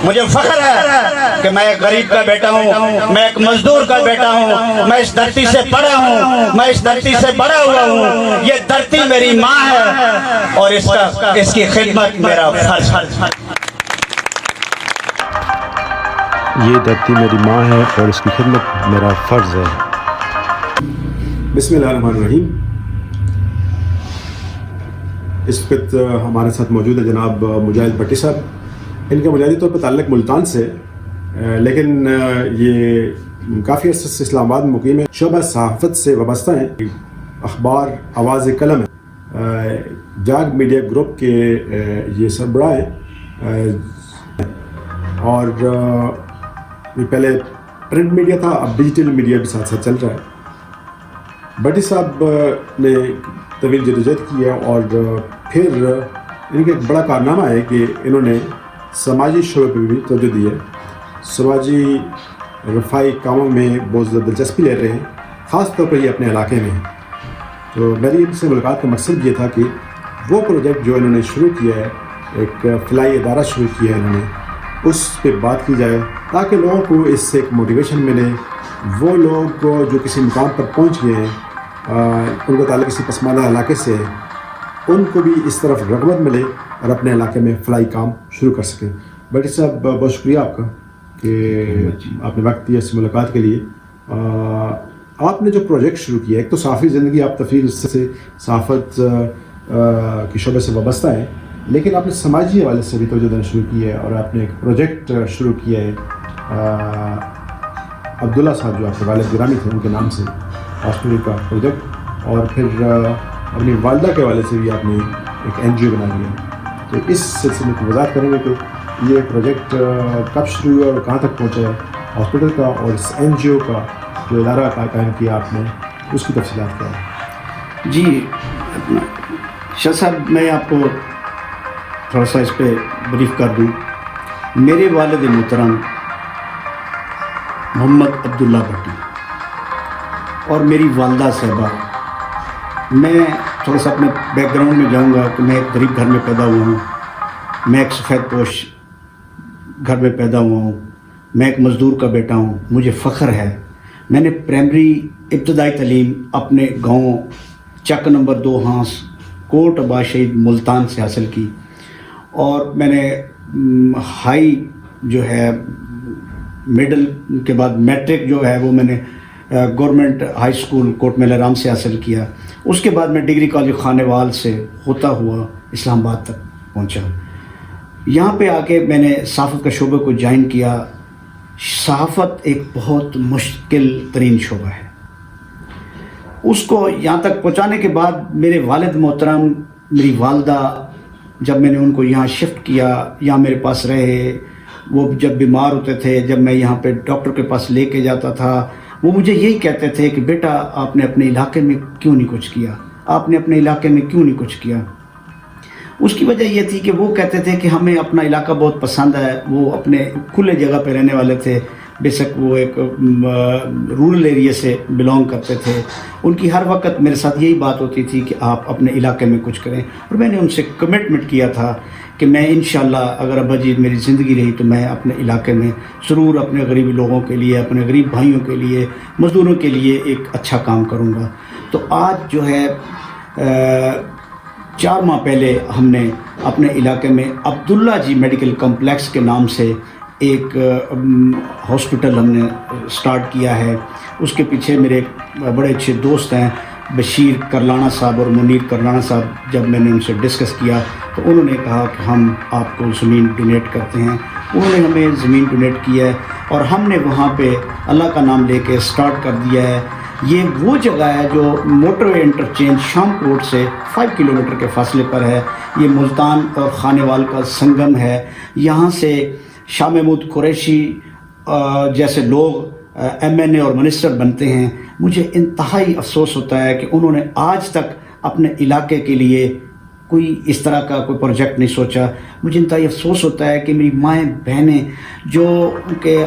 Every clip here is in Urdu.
مجھے فخر ہے کہ میں ایک غریب کا بیٹا ہوں، میں ایک مزدور کا بیٹا ہوں، میں اس دھرتی سے پڑا ہوں، میں اس دھرتی سے بڑا ہوا ہوں۔ یہ دھرتی میری ماں ہے اور اس کی خدمت میرا فرض ہے۔ یہ دھرتی میری ماں ہے اور اس کی خدمت میرا فرض ہے۔ بسم اللہ الرحمن الرحیم۔ اس وقت ہمارے ساتھ موجود ہے جناب مجاہد بھٹی صاحب۔ ان کا بنیادی طور پر تعلق ملتان سے، لیکن یہ کافی عرصے سے اسلام آباد میں مقیم ہے۔ شعبہ صحافت سے وابستہ ہیں، اخبار آواز قلم ہے، جاگ میڈیا گروپ کے یہ سربراہ ہیں، اور یہ پہلے پرنٹ میڈیا تھا، اب ڈیجیٹل میڈیا بھی ساتھ ساتھ چل رہا ہے۔ بھٹی صاحب نے طویل جدوجہد کی ہے، اور پھر ان کا ایک بڑا کارنامہ ہے کہ انہوں نے سماجی شعبے پہ بھی توجہ دی ہے، سماجی رفاہی کاموں میں بہت زیادہ دلچسپی لے رہے ہیں، خاص طور پر یہ اپنے علاقے میں ہیں۔ تو میری ان سے ملاقات کا مقصد یہ تھا کہ وہ پروجیکٹ جو انہوں نے شروع کیا ہے، ایک فلاحی ادارہ شروع کیا ہے انہوں نے، اس پہ بات کی جائے تاکہ لوگوں کو اس سے ایک موٹیویشن ملے۔ وہ لوگ جو کسی مقام پر پہنچ گئے ہیں، ان کا تعلق کسی پسماندہ علاقے سے ہے، ان کو بھی اس طرف رغبت ملے اور اپنے علاقے میں فلاحی کام شروع کر سکیں۔ بھٹی صاحب بہت شکریہ آپ کا کہ آپ نے وقت دیا اس ملاقات کے لیے۔ آپ نے جو پروجیکٹ شروع کیا ہے، ایک تو صحافی زندگی، آپ تفریح سے صحافت کے شعبے سے وابستہ ہیں، لیکن آپ نے سماجی حوالے سے بھی توجہ دینا شروع کی ہے، اور آپ نے ایک پروجیکٹ شروع کیا ہے عبداللہ صاحب جو آپ کے والد گرامی تھے ان کے نام سے، ہاسپٹل کا پروجیکٹ، اور پھر اپنی والدہ کے حوالے سے بھی آپ نے ایک NGO بنا لیا۔ تو اس سلسلے میں وضاحت کریں گے کہ یہ پروجیکٹ کب شروع ہوا اور کہاں تک پہنچا ہے ہاسپٹل کا، اور اس NGO کا جو ادارہ قائم کیا آپ نے، اس کی تفصیلات کیا ہے؟ جی شاہ صاحب، میں آپ کو تھوڑا سا اس پہ بریف کر دوں۔ میرے والد محترم محمد عبداللہ بھٹی اور میری والدہ صاحبہ، میں تھوڑا سا اپنے بیک گراؤنڈ میں جاؤں گا کہ میں ایک غریب گھر میں پیدا ہوا ہوں، میں ایک سفید پوش گھر میں پیدا ہوا ہوں، میں ایک مزدور کا بیٹا ہوں۔ مجھے فخر ہے، میں نے پرائمری ابتدائی تعلیم اپنے گاؤں چک نمبر 2 ہانس کوٹ عباس شہید ملتان سے حاصل کی، اور میں نے ہائی جو ہے مڈل کے بعد میٹرک جو ہے وہ میں نے گورنمنٹ ہائی اسکول کوٹ میل رام سے حاصل کیا۔ اس کے بعد میں ڈگری کالج خانیوال سے ہوتا ہوا اسلام آباد تک پہنچا۔ یہاں پہ آ کے میں نے صحافت کا شعبے کو جوائن کیا۔ صحافت ایک بہت مشکل ترین شعبہ ہے، اس کو یہاں تک پہنچانے کے بعد میرے والد محترم، میری والدہ، جب میں نے ان کو یہاں شفٹ کیا، یہاں میرے پاس رہے، وہ جب بیمار ہوتے تھے، جب میں یہاں پہ ڈاکٹر کے پاس لے کے جاتا تھا، وہ مجھے یہی کہتے تھے کہ بیٹا آپ نے اپنے علاقے میں کیوں نہیں کچھ کیا، آپ نے اپنے علاقے میں کیوں نہیں کچھ کیا۔ اس کی وجہ یہ تھی کہ وہ کہتے تھے کہ ہمیں اپنا علاقہ بہت پسند ہے۔ وہ اپنے کھلے جگہ پہ رہنے والے تھے، بے شک وہ ایک رورل ایریا سے بلانگ کرتے تھے۔ ان کی ہر وقت میرے ساتھ یہی بات ہوتی تھی کہ آپ اپنے علاقے میں کچھ کریں، اور میں نے ان سے کمٹمنٹ کیا تھا کہ میں انشاءاللہ اگر ابا جی میری زندگی رہی تو میں اپنے علاقے میں ضرور اپنے غریب لوگوں کے لیے، اپنے غریب بھائیوں کے لیے، مزدوروں کے لیے ایک اچھا کام کروں گا۔ تو آج جو ہے 4 ماہ پہلے ہم نے اپنے علاقے میں عبداللہ جی میڈیکل کمپلیکس کے نام سے ایک ہاسپٹل ہم نے سٹارٹ کیا ہے۔ اس کے پیچھے میرے بڑے اچھے دوست ہیں بشیر کرلانا صاحب اور منیر کرلانا صاحب۔ جب میں نے ان سے ڈسکس کیا تو انہوں نے کہا کہ ہم آپ کو زمین ڈونیٹ کرتے ہیں۔ انہوں نے ہمیں زمین ڈونیٹ کی ہے، اور ہم نے وہاں پہ اللہ کا نام لے کے سٹارٹ کر دیا ہے۔ یہ وہ جگہ ہے جو موٹر وے انٹرچینج شام روڈ سے 5 کلومیٹر کے فاصلے پر ہے۔ یہ ملتان اور خانیوال کا سنگم ہے۔ یہاں سے شاہ محمود قریشی جیسے لوگ MNA اور منسٹر بنتے ہیں۔ مجھے انتہائی افسوس ہوتا ہے کہ انہوں نے آج تک اپنے علاقے کے لیے کوئی اس طرح کا کوئی پروجیکٹ نہیں سوچا۔ مجھے انتہائی افسوس ہوتا ہے کہ میری مائیں بہنیں جو کہ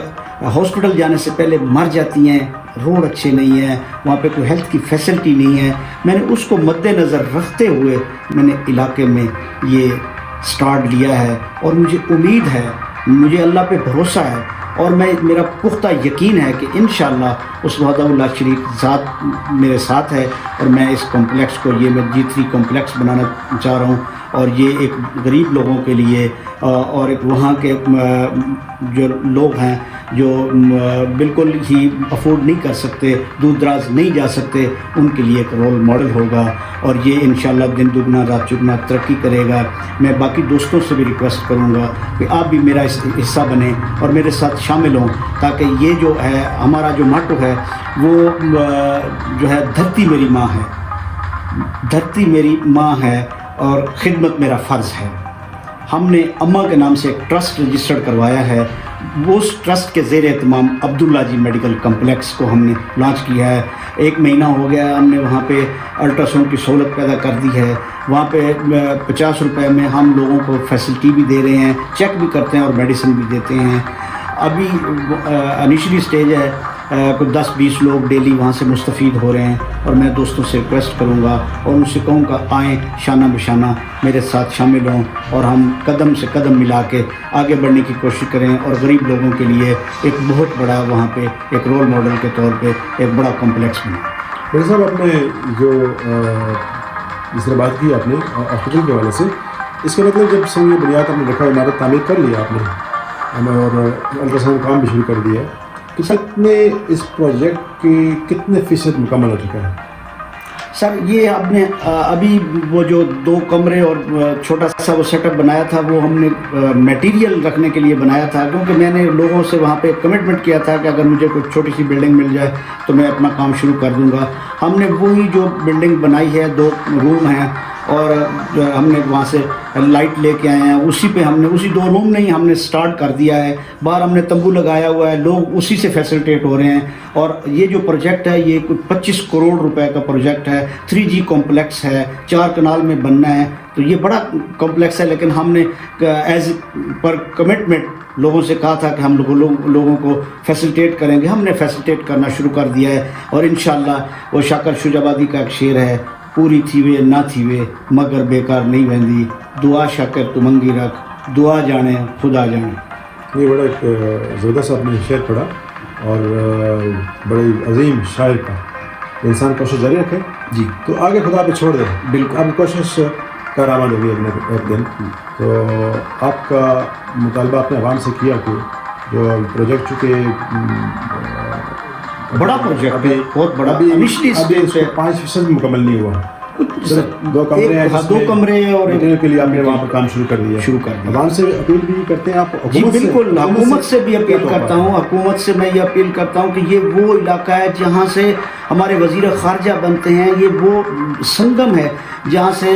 ہاسپٹل جانے سے پہلے مر جاتی ہیں، روڈ اچھے نہیں ہیں، وہاں پہ کوئی ہیلتھ کی فیسلٹی نہیں ہے۔ میں نے اس کو مد نظر رکھتے ہوئے میں نے علاقے میں یہ سٹارٹ لیا ہے، اور مجھے امید ہے مجھے اللہ پہ بھروسہ ہے اور میرا پختہ یقین ہے کہ انشاءاللہ اس وحدہ اللہ شریک ذات میرے ساتھ ہے، اور میں اس کمپلیکس کو، یہ میں G3 کمپلیکس بنانا چاہ رہا ہوں، اور یہ ایک غریب لوگوں کے لیے اور ایک وہاں کے جو لوگ ہیں جو بالکل ہی افورڈ نہیں کر سکتے، دور دراز نہیں جا سکتے، ان کے لیے ایک رول ماڈل ہوگا، اور یہ انشاءاللہ دن دگنا رات چگنا ترقی کرے گا۔ میں باقی دوستوں سے بھی ریکویسٹ کروں گا کہ آپ بھی میرا اس حصہ بنیں اور میرے ساتھ شامل ہوں، تاکہ یہ جو ہے ہمارا جو ماٹو ہے وہ جو ہے دھرتی میری ماں ہے، دھرتی میری ماں ہے اور خدمت میرا فرض ہے۔ ہم نے اماں کے نام سے ایک ٹرسٹ رجسٹرڈ کروایا ہے، وہ اس ٹرسٹ کے زیر اہتمام عبداللہ جی میڈیکل کمپلیکس کو ہم نے لانچ کیا ہے۔ 1 مہینہ ہو گیا، ہم نے وہاں پہ الٹرا ساؤنڈ کی سہولت پیدا کر دی ہے، وہاں پہ 50 روپے میں ہم لوگوں کو فیسلٹی بھی دے رہے ہیں، چیک بھی کرتے ہیں اور میڈیسن بھی دیتے ہیں۔ ابھی انیشلی سٹیج ہے، کوئی 10-20 لوگ ڈیلی وہاں سے مستفید ہو رہے ہیں، اور میں دوستوں سے ریکویسٹ کروں گا اور ان سے کہوں گا آئیں شانہ بشانہ میرے ساتھ شامل ہوں، اور ہم قدم سے قدم ملا کے آگے بڑھنے کی کوشش کریں، اور غریب لوگوں کے لیے ایک بہت بڑا وہاں پہ ایک رول ماڈل کے طور پہ ایک بڑا کمپلیکس بنائیں۔ ڈاکٹر صاحب، آپ نے جو جس طرح بات کی آپ نے ہاسپٹل کے حوالے سے، اس کا مطلب جب سے یہ بنیاد آپ نے رکھا، عمارت تعمیر کر لیا آپ نے اور الٹرا ساؤنڈ کام بھی شروع کر دیا ہے، کہ کتنے اس پروجیکٹ کی کتنے فیصد مکمل ہو چکا ہے؟ سر یہ ہم نے ابھی وہ جو 2 کمرے اور چھوٹا سا وہ سیٹ اپ بنایا تھا، وہ ہم نے میٹیریل رکھنے کے لیے بنایا تھا، کیونکہ میں نے لوگوں سے وہاں پہ کمٹمنٹ کیا تھا کہ اگر مجھے کوئی چھوٹی سی بلڈنگ مل جائے تو میں اپنا کام شروع کر دوں گا۔ ہم نے وہی جو بلڈنگ بنائی ہے، 2 روم ہیں، اور ہم نے وہاں سے لائٹ لے کے آئے ہیں، اسی پہ ہم نے اسی 2 روم میں ہی ہم نے سٹارٹ کر دیا ہے۔ باہر ہم نے تمبو لگایا ہوا ہے، لوگ اسی سے فیسلٹیٹ ہو رہے ہیں، اور یہ جو پروجیکٹ ہے یہ کوئی 25 کروڑ روپے کا پروجیکٹ ہے، 3G کمپلیکس ہے، 4 کنال میں بننا ہے، تو یہ بڑا کمپلیکس ہے، لیکن ہم نے ایز پر کمٹمنٹ لوگوں سے کہا تھا کہ ہم لوگوں کو فیسلٹیٹ کریں گے، ہم نے فیسلٹیٹ کرنا شروع کر دیا ہے، اور انشاءاللہ وہ شاکر شجابادی کا ایک شعر ہے، پوری تھیوے نہ تھیوے مگر بیکار نہیں بہندی، دعا شاکر تو منگی رکھ، دعا جانے خدا جانے۔ یہ بڑا ایک زبردست آپ نے شعر پڑھا، اور بڑے عظیم شاعر کا، انسان کوشش جاری رکھے جی، تو آگے خدا پہ چھوڑ دے، بالکل۔ آپ کی کوشش کارآمد ہوگی ایک دن۔ تو آپ کا مطالبہ آپ نے عوام سے کیا کہ جو پروجیکٹ چونکہ بڑا پروجیکٹ ہے، بہت بڑا، ابھی انیشلی سٹیج پہ 5% مکمل نہیں ہوا، 2 کمرے ہیں، 2 کمرے اور میٹیریل کے لیے آپ نے وہاں پر کام شروع کر دیا۔ عوام سے اپیل بھی کرتے ہیں آپ؟ جی بالکل، حکومت سے بھی اپیل کرتا ہوں، حکومت سے میں یہ اپیل کرتا ہوں کہ یہ وہ علاقہ ہے جہاں سے ہمارے وزیر خارجہ بنتے ہیں، یہ وہ سنگم ہے جہاں سے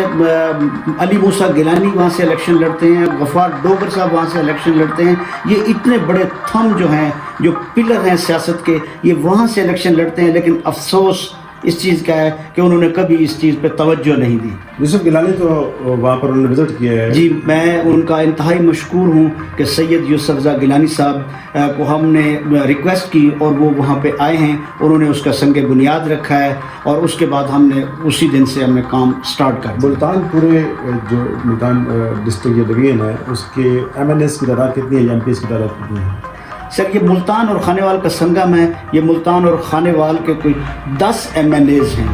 علی موسیٰ گیلانی وہاں سے الیکشن لڑتے ہیں، غفار ڈوگر صاحب وہاں سے الیکشن لڑتے ہیں، یہ اتنے بڑے تھم جو ہیں، جو پلر ہیں سیاست کے، یہ وہاں سے الیکشن لڑتے ہیں، لیکن افسوس اس چیز کا ہے کہ انہوں نے کبھی اس چیز پہ توجہ نہیں دی۔ یوسف گیلانی تو وہاں پر انہوں نے وزٹ کیا ہے۔ جی، میں ان کا انتہائی مشکور ہوں کہ سید یوسف زا گیلانی صاحب کو ہم نے ریکویسٹ کی اور وہ وہاں پہ آئے ہیں، انہوں نے اس کا سنگ بنیاد رکھا ہے، اور اس کے بعد ہم نے اسی دن سے ہم نے کام سٹارٹ کر دیا۔ ملتان پورے جو ملتان ڈسٹرکٹ یا ڈویژن ہے، اس کے MNAs کی تعداد کتنی ہے یا MPs کی تعداد کتنی ہے؟ سر یہ ملتان اور خانے وال کا سنگم ہے، یہ ملتان اور خانے وال کے کوئی 10 MNAs ہیں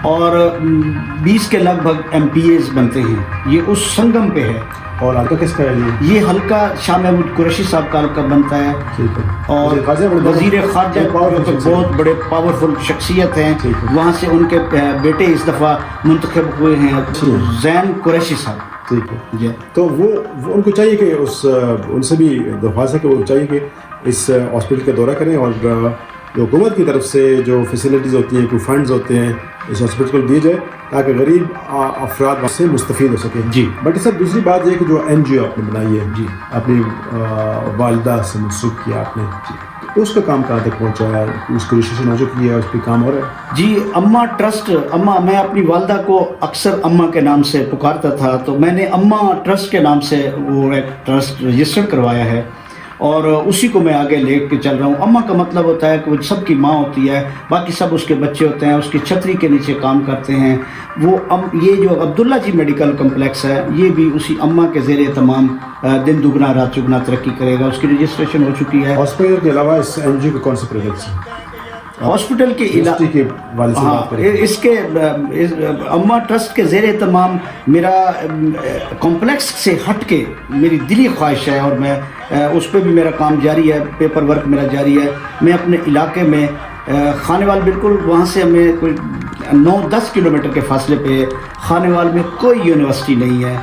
اور 20 کے لگ بھگ MPAs بنتے ہیں، یہ اس سنگم پہ ہے۔ اور حلقہ کس کا ہے یہ حلقہ شاہ محمود قریشی صاحب کا حلقہ بنتا ہے، ٹھیک ہے، اور وزیر خارجہ بہت بڑے پاورفل شخصیت ہیں، وہاں سے ان کے بیٹے اس دفعہ منتخب ہوئے ہیں، زین قریشی صاحب۔ ٹھیک ہے جی، تو وہ ان کو چاہیے کہ ان سے بھی درخواست ہے کہ وہ چاہیے کہ اس ہاسپٹل کا دورہ کریں، اور جو حکومت کی طرف سے جو فیسلٹیز ہوتی ہیں، کوئی فنڈز ہوتے ہیں، اس ہاسپٹل کو دیے جائے تاکہ غریب افراد سے مستفید ہو سکیں۔ جی بٹ سر دوسری بات یہ کہ جو NGO آپ نے بنائی ہے، جی اپنی والدہ سے منسوخ کیا آپ نے، اس کا کام کہاں تک پہنچا ہے؟ اس کی رجسٹریشن ہو چکی ہے، اس پہ کام ہو رہا ہے؟ جی، اماں ٹرسٹ، اماں، میں اپنی والدہ کو اکثر اماں کے نام سے پکارتا تھا، تو میں نے اماں ٹرسٹ کے نام سے وہ ایک ٹرسٹ رجسٹر کروایا ہے، اور اسی کو میں آگے لے کے چل رہا ہوں. اماں کا مطلب ہوتا ہے کہ وہ سب کی ماں ہوتی ہے, باقی سب اس کے بچے ہوتے ہیں, اس کی چھتری کے نیچے کام کرتے ہیں. وہ یہ جو عبداللہ جی میڈیکل کمپلیکس ہے یہ بھی اسی اماں کے زیر اہتمام دن دگنا رات چگنا ترقی کرے گا. اس کی رجسٹریشن ہو چکی ہے. ہاسپٹل کے علاوہ اس این جی او کے کون سے پروجیکٹس ہیں؟ ہاسپٹل کے یونیورسٹی کے والد سے بات کریں. اس کے اماں ٹرسٹ کے زیر اہتمام میرا کمپلیکس سے ہٹ کے میری دلی خواہش ہے, اور میں اس پہ بھی میرا کام جاری ہے, پیپر ورک میرا جاری ہے. میں اپنے علاقے میں خانیوال, بالکل وہاں سے ہمیں کوئی 9-10 کلومیٹر کے فاصلے پہ خانیوال میں کوئی یونیورسٹی نہیں ہے,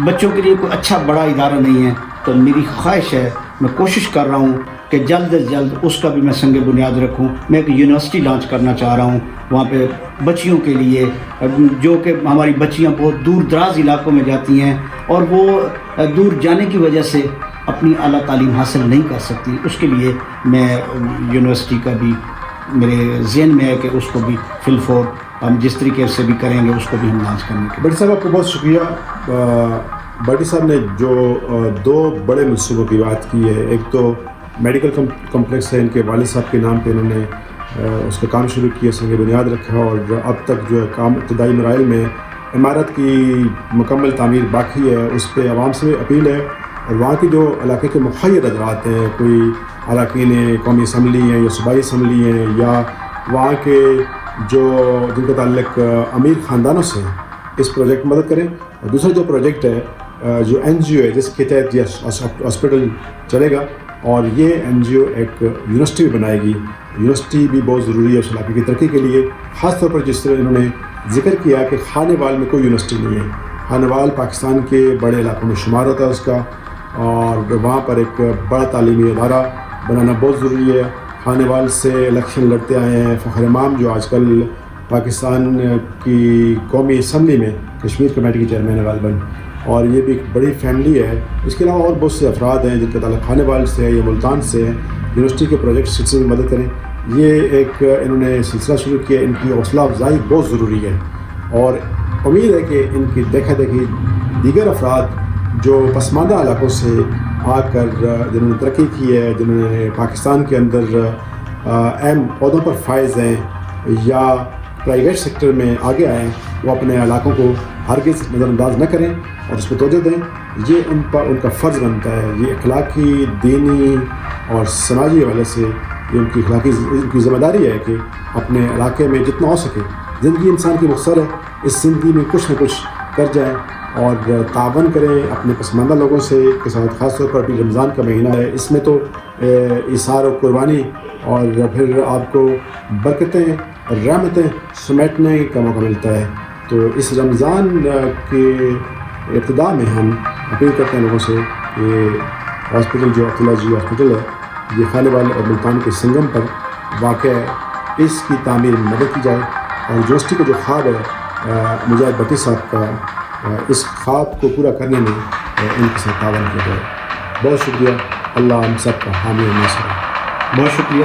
بچوں کے لیے کوئی اچھا بڑا ادارہ نہیں ہے. تو میری خواہش ہے, میں کوشش کر رہا ہوں کہ جلد از جلد اس کا بھی میں سنگ بنیاد رکھوں. میں ایک یونیورسٹی لانچ کرنا چاہ رہا ہوں وہاں پہ بچیوں کے لیے, جو کہ ہماری بچیاں بہت دور دراز علاقوں میں جاتی ہیں اور وہ دور جانے کی وجہ سے اپنی اعلیٰ تعلیم حاصل نہیں کر سکتی. اس کے لیے میں یونیورسٹی کا بھی میرے ذہن میں ہے کہ اس کو بھی فل فور ہم جس طریقے سے بھی کریں گے اس کو بھی ہم لانچ کرنے کے. بھٹی صاحب آپ کو بہت شکریہ. بھٹی صاحب نے جو 2 بڑے منصوبوں کی بات کی ہے, ایک تو میڈیکل کمپلیکس ہے, ان کے والد صاحب کے نام پہ انہوں نے اس کا کام شروع کیا, سنگ بنیاد رکھا, اور اب تک جو ہے کام ابتدائی مراحل میں عمارت کی مکمل تعمیر باقی ہے. اس پہ عوام سے اپیل ہے, اور وہاں کی جو علاقے کے مخیر حضرات ہیں, کوئی اراکین قومی اسمبلی ہیں یا صوبائی اسمبلی ہیں, یا وہاں کے جو جن کا تعلق امیر خاندانوں سے ہیں, اس پروجیکٹ میں مدد کریں. اور دوسرا جو پروجیکٹ ہے جو این جی او ہے جس کے تحت یہ ہاسپٹل چلے گا, اور یہ این جی او ایک یونیورسٹی بھی بنائے گی. یونیورسٹی بھی بہت ضروری ہے اس علاقے کی ترقی کے لیے, خاص طور پر جس طرح انہوں نے ذکر کیا کہ خانیوال میں کوئی یونیورسٹی نہیں ہے. خانیوال پاکستان کے بڑے علاقوں میں شمار ہوتا ہے اس کا, اور وہاں پر ایک بڑا تعلیمی ادارہ بنانا بہت ضروری ہے. خانیوال سے الیکشن لڑتے آئے ہیں فخر امام, جو آج کل پاکستان کی قومی اسمبلی میں کشمیر کمیٹی کے چیئرمین ہے غالباً, اور یہ بھی ایک بڑی فیملی ہے. اس کے علاوہ اور بہت سے افراد ہیں جن کا تعلق خانیوال سے ہے یا ملتان سے ہے. یونیورسٹی کے پروجیکٹ سلسلے میں مدد کریں. یہ ایک انہوں نے سلسلہ شروع کیا, ان کی حوصلہ افزائی بہت ضروری ہے, اور امید ہے کہ ان کی دیکھا دیکھی دیگر افراد جو پسماندہ علاقوں سے آ کر جنہوں نے ترقی کی ہے, جنہوں نے پاکستان کے اندر اہم عہدوں پر فائز ہیں یا پرائیویٹ سیکٹر میں آگے آئیں, وہ اپنے علاقوں کو ہرگز نظر انداز نہ کریں اور اس پہ توجہ دیں. یہ ان کا فرض بنتا ہے. یہ اخلاقی, دینی اور سماجی حوالے سے یہ ان کی ذمہ داری ہے کہ اپنے علاقے میں جتنا ہو سکے, زندگی انسان کی مختصر ہے, اس زندگی میں کچھ نہ کچھ کر جائیں اور تعاون کریں اپنے پسماندہ لوگوں سے کے ساتھ. خاص طور پر ابھی رمضان کا مہینہ ہے, اس میں تو ایثار و قربانی اور پھر آپ کو برکتیں اور رحمتیں سمیٹنے کا موقع ملتا ہے. تو اس رمضان کے ابتدا میں ہم اپیل کرتے ہیں لوگوں سے کہ ہاسپٹل جو عبداللہ جی ہاسپٹل ہے یہ خانیوال اور ملتان کے سنگم پر واقع ہے, اس کی تعمیر میں مدد کی جائے. اور یونیورسٹی کا جو خواب ہے مجاہد بھٹی صاحب کا, اس خواب کو پورا کرنے میں ان کے ساتھ تعاون کیا جائے. بہت شکریہ. اللہ ہم سب کا حامی و ناصر. بہت شکریہ.